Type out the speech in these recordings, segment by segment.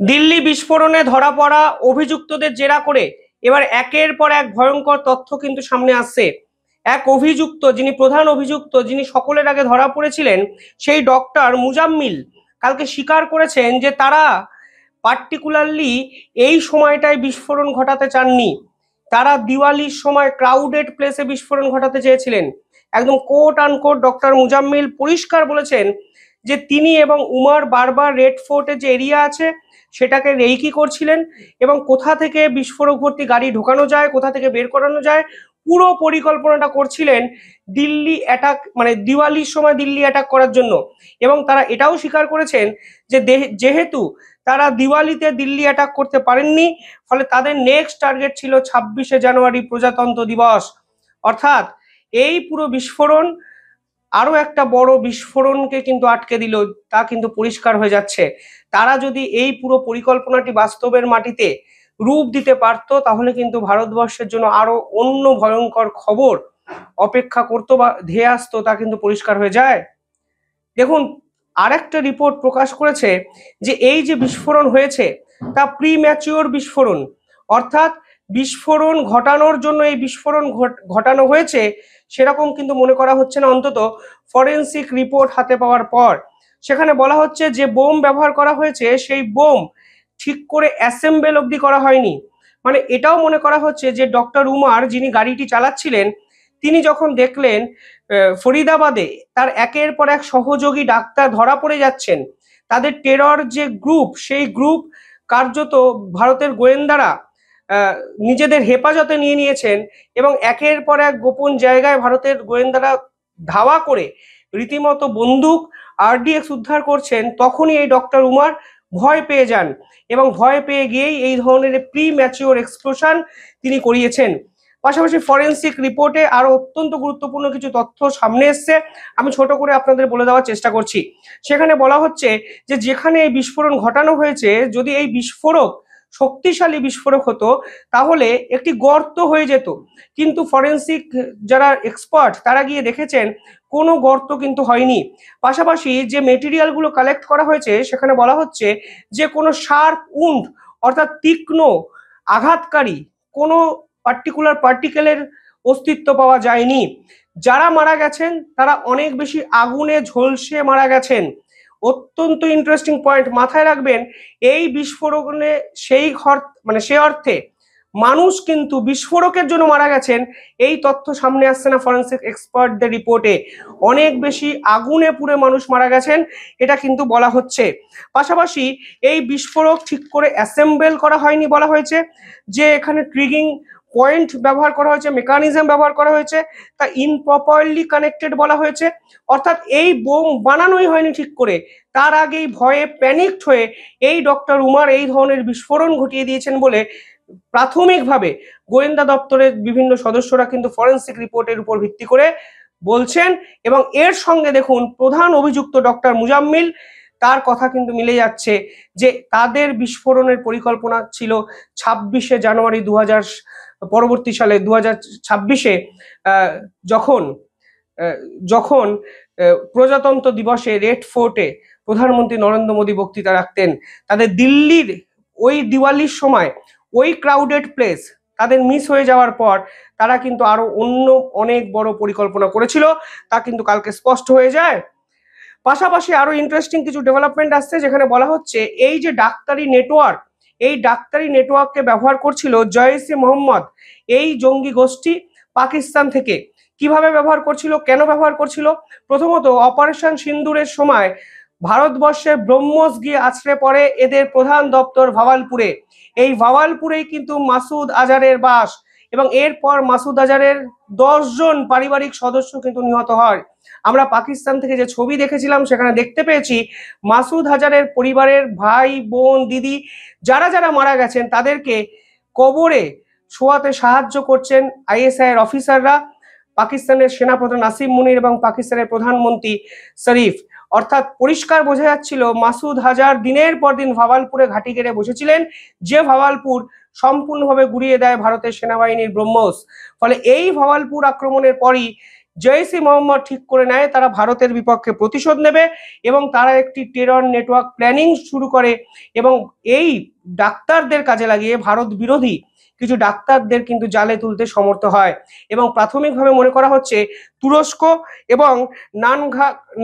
দিল্লি বিস্ফোরণে ধরা পড়া অভিযুক্তদের জেরা করে এবার একের পর এক ভয়ঙ্কর তথ্য কিন্তু সামনে আসছে। এক অভিযুক্ত, যিনি প্রধান অভিযুক্ত, যিনি সকলের আগে ধরা পড়েছিলেন, সেই ডক্টর মুজাম্মিল কালকে স্বীকার করেছেন যে তারা পার্টিকুলারলি এই সময়টায় বিস্ফোরণ ঘটাতে চাননি। তারা দিওয়ালির সময় ক্রাউডেড প্লেসে বিস্ফোরণ ঘটাতে চেয়েছিলেন। একদম কোট আনকোট ডক্টর মুজাম্মিল পরিষ্কার বলেছেন যে তিনি এবং উমার বারবার রেড ফোর্টের যে এরিয়া আছে সেটাকে রেইকি করছিলেন এবং কোথা থেকে বিস্ফোরক ভর্তি গাড়ি ঢোকানো যায়, কোথা থেকে বের করানো যায়, পুরো পরিকল্পনাটা করছিলেন দিল্লি অ্যাটাক, মানে দিওয়ালির সময় দিল্লি অ্যাটাক করার জন্য। এবং তারা এটাও স্বীকার করেছেন যে যেহেতু তারা দিওয়ালিতে দিল্লি অ্যাটাক করতে পারেননি, ফলে তাদের নেক্সট টার্গেট ছিল 26শে জানুয়ারি প্রজাতন্ত্র দিবস। অর্থাৎ এই পুরো বিস্ফোরণ আরো একটা বড় বিস্ফোরণকে কিন্তু আটকে দিল, তা কিন্তু পরিষ্কার হয়ে যাচ্ছে। তারা যদি এই পুরো পরিকল্পনাটি বাস্তবের মাটিতে রূপ দিতে পারত, তাহলে কিন্তু ভারতবর্ষের জন্য আরো অন্য ভয়ঙ্কর খবর অপেক্ষা করতো বা ধেয়ে আসতো, তা কিন্তু পরিষ্কার হয়ে যায়। দেখুন, আরেকটা রিপোর্ট প্রকাশ করেছে যে এই যে বিস্ফোরণ হয়েছে তা প্রিম্যাচিওর বিস্ফোরণ, অর্থাৎ বিস্ফোরণ ঘটানোর জন্য এই বিস্ফোরণ ঘটানো হয়েছে সেরকম কিন্তু মনে করা হচ্ছে না, অন্তত ফরেন্সিক রিপোর্ট হাতে পাওয়ার পর। সেখানে বলা হচ্ছে যে বোম ব্যবহার করা হয়েছে সেই বোম ঠিক করে অ্যাসেম্বল অবধি করা হয়নি। মানে এটাও মনে করা হচ্ছে যে ডক্টর উমার, যিনি গাড়িটি চালাচ্ছিলেন, তিনি যখন দেখলেন ফরিদাবাদে তার একের পর এক সহযোগী ডাক্তার ধরা পড়ে যাচ্ছেন, তাদের টেরর যে গ্রুপ, সেই গ্রুপ কার্যত ভারতের গোয়েন্দারা নিজেদের হেফাজতে নিয়ে নিয়েছেন এবং একের পর এক গোপন জায়গায় ভারতের গোয়েন্দারা ধাওয়া করে রীতিমতো বন্দুক আরডিএক্স উদ্ধার করছেন, তখনই এই ডক্টর উমার ভয় পেয়ে যান এবং ভয় পেয়ে গিয়েই এই ধরনের প্রি ম্যাচিওর এক্সপ্লোশন তিনি করিয়েছেন। পাশাপাশি ফরেন্সিক রিপোর্টে আরো অত্যন্ত গুরুত্বপূর্ণ কিছু তথ্য সামনে এসছে, আমি ছোট করে আপনাদের বলে দেওয়ার চেষ্টা করছি। সেখানে বলা হচ্ছে যে যেখানে এই বিস্ফোরণ ঘটানো হয়েছে, যদি এই বিস্ফোরক শক্তিশালী বিস্ফোরক হতো তাহলে একটি গর্ত হয়ে যেত, কিন্তু ফরেন্সিক যারা এক্সপার্ট তারা গিয়ে দেখেছেন কোনো গর্ত কিন্তু হয়নি। পাশাপাশি যে মেটেরিয়ালগুলো কালেক্ট করা হয়েছে সেখানে বলা হচ্ছে যে কোনো শার্প উন্ড, অর্থাৎ তীক্ষ্ণ আঘাতকারী কোনো পার্টিকুলার পার্টিকেলের অস্তিত্ব পাওয়া যায়নি। যারা মারা গেছেন তারা অনেক বেশি আগুনে ঝলসে মারা গেছেন। অত্যন্ত ইন্টারেস্টিং পয়েন্ট, মাথায় রাখবেন এই বিস্ফোরণে সে অর্থে মানুষ কিন্তু বিস্ফোরকের জন্য মারা গেছেন এই তথ্য সামনে আসছে না ফরেন্সিক এক্সপার্টদের রিপোর্টে। অনেক বেশি আগুনে পুড়ে মানুষ মারা গেছেন এটা কিন্তু বলা হচ্ছে। পাশাপাশি এই বিস্ফোরক ঠিক করে অ্যাসেম্বল করা হয়নি বলা হয়েছে, যে এখানে ট্রিগিং পয়েন্ট ব্যবহার করা হয়েছে, মেকানিজম ব্যবহার করা হয়েছে, তা ইনপ্রপারলি কানেক্টেড বলা হয়েছে। অর্থাৎ এই বোম বানানোই হয়নি ঠিক করে, তার আগেই ভয়ে প্যানিকড হয়ে এই ডক্টর উমার এই ধরনের বিস্ফোরণ ঘটিয়ে দিয়েছেন বলে প্রাথমিকভাবে গোয়েন্দা দপ্তরের বিভিন্ন সদস্যরা কিন্তু ফরেন্সিক রিপোর্টের উপর ভিত্তি করে বলছেন। এবং এর সঙ্গে দেখুন প্রধান অভিযুক্ত ডক্টর মুজাম্মিল, তার কথা কিন্তু মিলে যাচ্ছে যে তাদের বিস্ফোরণের পরিকল্পনা ছিল 26শে জানুয়ারি পরবর্তী সালে 2026-এ যখন যখন প্রজাতন্ত্র দিবসে রেড ফোর্টে প্রধানমন্ত্রী নরেন্দ্র মোদী বক্তৃতা রাখতেন, তাদের দিল্লির ওই দিওয়ালির সময় ওই ক্রাউডেড প্লেস তাদের মিস হয়ে যাওয়ার পর তারা কিন্তু আরো অন্য অনেক বড় পরিকল্পনা করেছিল, তা কিন্তু কালকে স্পষ্ট হয়ে যায়। পাশাপাশি আরো ইন্টারেস্টিং কিছু ডেভেলপমেন্ট আসছে, যেখানে বলা হচ্ছে এই যে ডাক্তারি নেটওয়ার্ক, এই ডাক্তারি নেটওয়ার্ককে ব্যবহার করছিল জয়শ-ই মোহাম্মদ, এই জঙ্গি গোষ্ঠী পাকিস্তান থেকে। কিভাবে ব্যবহার করছিল, কেন ব্যবহার করছিল? প্রথমত অপারেশন সিন্দুরের সময় ভারতবর্ষে ব্রহ্মস গিয়ে আছড়ে পড়ে এদের প্রধান দপ্তর ভাওয়ালপুরে। এই ভাওয়ালপুরেই কিন্তু মাসুদ আজহারের বাস এবং এরপর মাসুদ আজহারের 10 জন পারিবারিক সদস্য কিন্তু নিহত হয়। আমরা পাকিস্তান থেকে যে ছবি দেখেছিলাম সেখানে দেখতে পেয়েছি মাসুদ আজহারের পরিবারের ভাই বোন দিদি যারা যারা মারা গেছেন তাদেরকে কবরে শোয়াতে সাহায্য করছেন আইএসআই এর অফিসাররা, পাকিস্তানের সেনাপ্রধান আসিম মুনির এবং পাকিস্তানের প্রধানমন্ত্রী শরীফ। অর্থাৎ পরিষ্কার বোঝা যাচ্ছিল মাসুদ আজহার দিনের পর দিন ভাওয়ালপুরে ঘাঁটি গেড়ে বসেছিলেন, যে ভাওয়ালপুর সম্পূর্ণভাবে গুড়িয়ে দেয় ভারতের সেনাবাহিনীর ব্রহ্মস। ফলে এই ভাওয়ালপুর আক্রমণের পরই জৈশ-ই মোহাম্মদ ঠিক করে নেয় তারা ভারতের বিপক্ষে প্রতিশোধ নেবে এবং তারা একটি টেরর নেটওয়ার্ক প্ল্যানিং শুরু করে এবং এই ডাক্তারদের কাজে লাগিয়ে ভারত বিরোধী কিছু ডাক্তারদের কিন্তু জালে তুলতে সমর্থ হয় এবং প্রাথমিকভাবে মনে করা হচ্ছে তুরস্ক এবং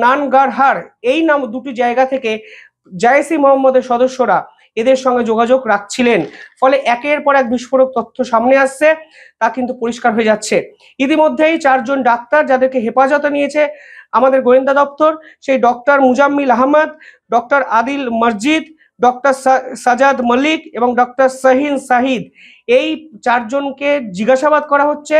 নানগারহার এই নাম দুটি জায়গা থেকে জৈশ-ই মোহাম্মদের সদস্যরা এদের সঙ্গে যোগাযোগ রাখছিলেন। ফলে একের পর এক বিস্ফোরক তথ্য সামনে আসছে, তা কিন্তু পরিষ্কার হয়ে যাচ্ছে। ইতিমধ্যেই 4 জন ডাক্তার যাদেরকে হেফাজতে নিয়েছে আমাদের গোয়েন্দা দপ্তর, সেই ডক্টর মুজাম্মিল আহমদ, ডক্টর আদিল মসজিদ, ডক্টর সাজাদ মল্লিক এবং ডক্টর শাহিন শাহিদ, এই 4 জনকে জিজ্ঞাসাবাদ করা হচ্ছে,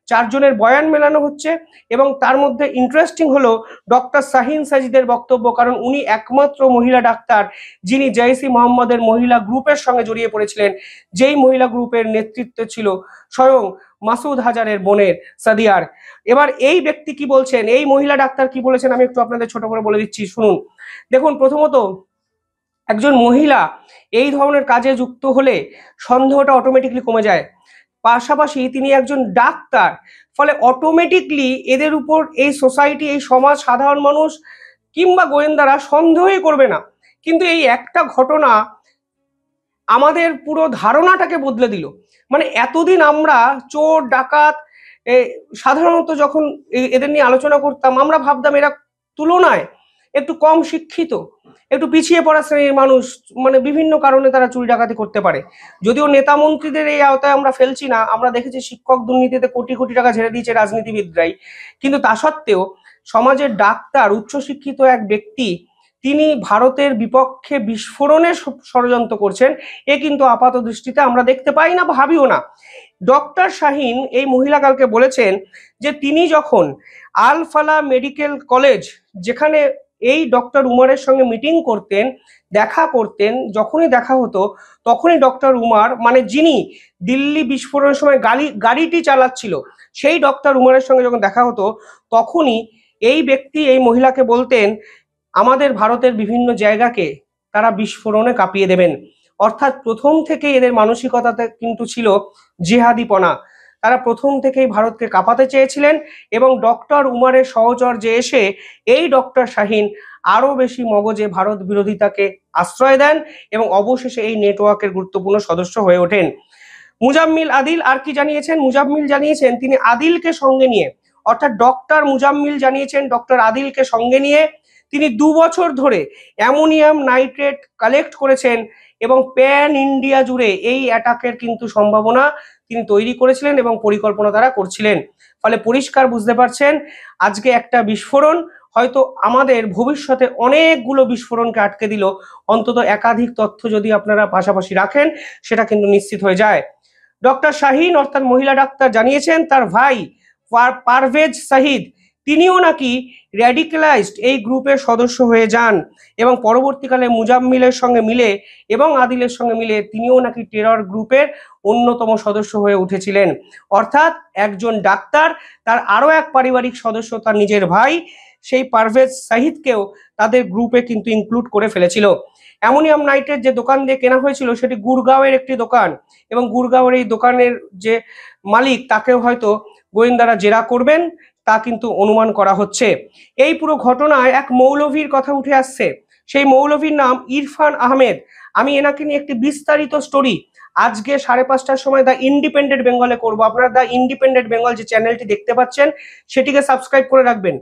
4 জনের বয়ান মেলানো হচ্ছে এবং তার মধ্যে ইন্টারেস্টিং হলো ডক্টর শাহিন সাজিদের বক্তব্য, কারণ উনি একমাত্র মহিলা ডাক্তার যিনি জৈশ-ই মোহাম্মদের মহিলা গ্রুপের সঙ্গে জড়িয়ে পড়েছিলেন, যেই মহিলা গ্রুপের নেতৃত্বে ছিল স্বয়ং মাসুদ হাজারের বোনের সাদিয়ার। এবার এই ব্যক্তি কি বলছেন, এই মহিলা ডাক্তার কি বলেছেন, আমি একটু আপনাদের ছোট করে বলে দিচ্ছি, শুনুন। দেখুন, প্রথমত একজন মহিলা এই ধরনের কাজে যুক্ত হলে সন্দেহটা অটোমেটিকলি কমে যায়, পাশাপাশি তিনি একজন ডাক্তার, ফলে অটোমেটিকলি এদের উপর এই সোসাইটি, এই সমাজ, সাধারণ মানুষ কিংবা গোয়েন্দারা সন্দেহই করবে না। কিন্তু এই একটা ঘটনা আমাদের পুরো ধারণাটাকে বদলে দিল। মানে এতদিন আমরা চোর ডাকাত সাধারণত যখন এদের নিয়ে আলোচনা করতাম, আমরা ভাবতাম এরা তুলনায় একটু কম শিক্ষিত, একটু পিছিয়ে পড়া শ্রেণীর মানুষ, মানে বিভিন্ন কারণে তারা চুরি ডাকাতি করতে পারে। যদিও নেতা মন্ত্রীদের এই আওতায় আমরা ফেলছি না, আমরা দেখেছি শিক্ষক দুর্নীতিতে কোটি কোটি টাকা ঝেড়ে দিয়েছে রাজনীতিবিদরাই, কিন্তু তা সত্ত্বেও সমাজের ডাক্তার, উচ্চশিক্ষিত এক ব্যক্তি, তিনি ভারতের বিপক্ষে বিস্ফোরণের ষড়যন্ত্র করছেন, এ কিন্তু আপাত দৃষ্টিতে আমরা দেখতে পাই না, ভাবিও না। ডক্টর শাহিন এই মহিলা কালকে বলেছেন যে তিনি যখন আল ফালা মেডিকেল কলেজ, যেখানে এই ডক্টর উমারের সঙ্গে মিটিং করতেন, দেখা করতেন, যখনই দেখা হতো তখনই ডক্টর উমার, মানে যিনি দিল্লি বিস্ফোরণের সময় গাড়িটি চালাচ্ছিল, সেই ডক্টর উমারের সঙ্গে যখন দেখা হতো তখনই এই ব্যক্তি এই মহিলাকে বলতেন আমাদের ভারতের বিভিন্ন জায়গাকে তারা বিস্ফোরণে কাঁপিয়ে দেবেন। অর্থাৎ প্রথম থেকে এদের মানসিকতাতে কিন্তু ছিল জিহাদিপনা, তারা প্রথম থেকেই ভারতকে কাঁপাতে চেয়েছিলেন এবং ডক্টর উমারের সহচর্যে এসে এই ডক্টর শাহিন আরো বেশি মগজে ভারত বিরোধিতাকে আশ্রয় দেন এবং অবশেষে এই নেটওয়ার্কের গুরুত্বপূর্ণ সদস্য হয়ে ওঠেন। মুজাম্মিল আদিল আর কি জানিয়েছেন, মুজাম্মিল জানিয়েছেন তিনি আদিলকে সঙ্গে নিয়ে, অর্থাৎ ডক্টর মুজাম্মিল জানিয়েছেন ডক্টর আদিলকে সঙ্গে নিয়ে তিনি 2 বছর ধরে অ্যামোনিয়াম নাইট্রেট কালেক্ট করেছেন এবং প্যান ইন্ডিয়া জুড়ে এই অ্যাটাকের কিন্তু সম্ভাবনা তিনি তৈরি করেছিলেন এবং পরিকল্পনা তারা করছিলেন। ফলে পরিষ্কার বুঝতে পারছেন আজকে একটা বিস্ফোরণ হয়তো আমাদের ভবিষ্যতে অনেকগুলো বিস্ফোরণকে আটকে দিল। অন্তত একাধিক তথ্য যদি আপনারা পাশাপাশি রাখেন সেটা কিন্তু নিশ্চিত হয়ে যায়। ডক্টর শাহিন অর্থাৎ মহিলা ডাক্তার জানিয়েছেন তার ভাই পারভেজ শাহিদ তিনিও নাকি র্যাডিক্যালাইজড এই গ্রুপের সদস্য হয়ে যান এবং পরবর্তীকালে মুজাম্মিলের সঙ্গে মিলে এবং আদিলের সঙ্গে মিলে তিনিও নাকি টেরর গ্রুপের অন্যতম সদস্য হয়ে উঠেছিলেন। অর্থাৎ একজন ডাক্তার, তার আরো এক পারিবারিক সদস্য তার নিজের ভাই, সেই পারভেজ শাহিদকেও তাদের গ্রুপে কিন্তু ইনক্লুড করে ফেলেছিল। অ্যামোনিয়াম নাইট্রেট যে দোকান দিয়ে কেনা হয়েছিল সেটি গুরগাঁওয়ের একটি দোকান এবং গুরগাঁওয়ের এই দোকানের যে মালিক তাকেও হয়তো গোয়েন্দারা জেরা করবেন, তা কিন্তু অনুমান করা হচ্ছে। এই পুরো ঘটনায় এক মৌলভীর কথা উঠে আসছে, সেই মৌলভীর নাম ইরফান আহমেদ। আমি এনাকে নিয়ে একটি বিস্তারিত স্টোরি আজকে 5:30টার সময় দ্য ইন্ডিপেন্ডেন্ট বেঙ্গলে করবো। আপনারা দ্য ইন্ডিপেন্ডেন্ট বেঙ্গল যে চ্যানেলটি দেখতে পাচ্ছেন সেটিকে সাবস্ক্রাইব করে রাখবেন।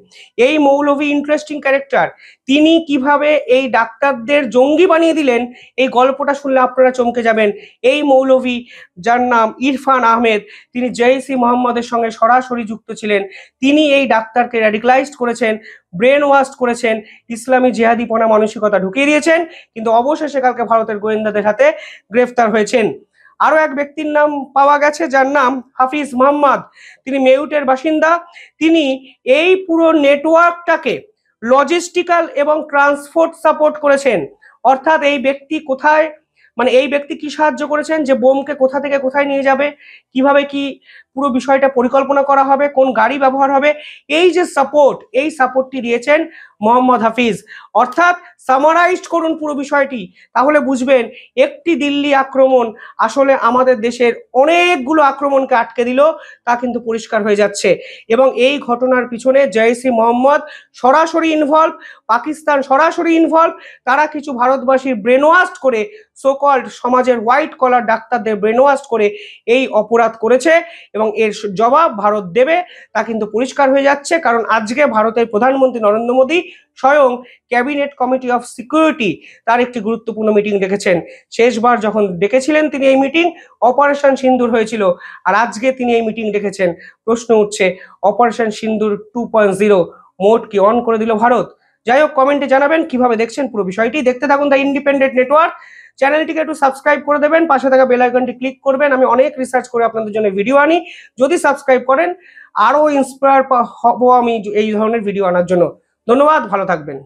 এই মৌলভী ইন্টারেস্টিং ক্যারেক্টার, তিনি কিভাবে এই ডাক্তারদের জঙ্গি বানিয়ে দিলেন, এই গল্পটা শুনলে আপনারা চমকে যাবেন। এই মৌলভী যার নাম ইরফান আহমেদ, তিনি জৈশ-ই মোহাম্মদের সঙ্গে সরাসরি যুক্ত ছিলেন। তিনি এই ডাক্তারকে র্যাডিক্যালাইজড করেছেন, ব্রেন ওয়াশ করেছেন, ইসলামী জেহাদিপনা মানসিকতা ঢুকিয়ে দিয়েছেন, কিন্তু অবশেষে কালকে ভারতের গোয়েন্দাদের হাতে গ্রেফতার হয়েছেন। আরো এক ব্যক্তির নাম পাওয়া গেছে যার নাম হাফিজ মোহাম্মদ, তিনি মেউটের বাসিন্দা। তিনি এই পুরো নেটওয়ার্কটাকে লজিস্টিক্যাল এবং ট্রান্সপোর্ট সাপোর্ট করেছেন। অর্থাৎ এই ব্যক্তি কোথায়, মানে এই ব্যক্তি কি সাহায্য করেছেন যে বোমকে কোথা থেকে কোথায় নিয়ে যাবে, কিভাবে কি পুরো বিষয়টা পরিকল্পনা করা হবে, কোন গাড়ি ব্যবহার হবে, এই যে সাপোর্ট, এই সাপোর্টটি দিয়েছেন মোহাম্মদ হাফিজ। অর্থাৎ সামারাইজড করুন পুরো বিষয়টি, তাহলে বুঝবেন একটি দিল্লি আক্রমণ আসলে আমাদের দেশের অনেকগুলো আক্রমণকে আটকে দিল, তা কিন্তু পরিষ্কার হয়ে যাচ্ছে। এবং এই ঘটনার পিছনে জৈশ-ই মোহাম্মদ সরাসরি ইনভলভ, পাকিস্তান সরাসরি ইনভলভ। তারা কিছু ভারতবাসীর ব্রেনওয়াশ করে, সোকল্ড সমাজের হোয়াইট কলার ডাক্তারদের ব্রেনওয়াশ করে এই অপরাধ করেছে এবং এর জবাব ভারত দেবে, তা কিন্তু পরিষ্কার হয়ে যাচ্ছে। কারণ আজকে ভারতের প্রধানমন্ত্রী নরেন্দ্র মোদী স্বয়ং ক্যাবিনেট কমিটি অফ সিকিউরিটি তার একটি গুরুত্বপূর্ণ মিটিং ডেকেছেন। শেষবার যখন ডেকেছিলেন তিনি এই মিটিং, অপারেশন সিন্দুর হয়েছিল, আর আজকে তিনি এই মিটিং ডেকেছেন। প্রশ্ন উঠছে, অপারেশন সিন্দুর 2.0 মোড কি অন করে দিল ভারত? যাই হোক, কমেন্টে জানাবেন কিভাবে দেখছেন পুরো বিষয়টি। দেখতে থাকুন দ্য ইন্ডিপেন্ডেন্ট নেটওয়ার্ক। চ্যানেলটিকে একটু সাবস্ক্রাইব করে দেবেন, পাশে থাকা বেল আইকনটি ক্লিক করবেন। আমি অনেক রিসার্চ করে আপনাদের জন্য ভিডিও আনি, যদি সাবস্ক্রাইব করেন আরো ইন্সপায়ার হব আমি এই ধরনের ভিডিও আনার জন্য। ধন্যবাদ, ভালো থাকবেন।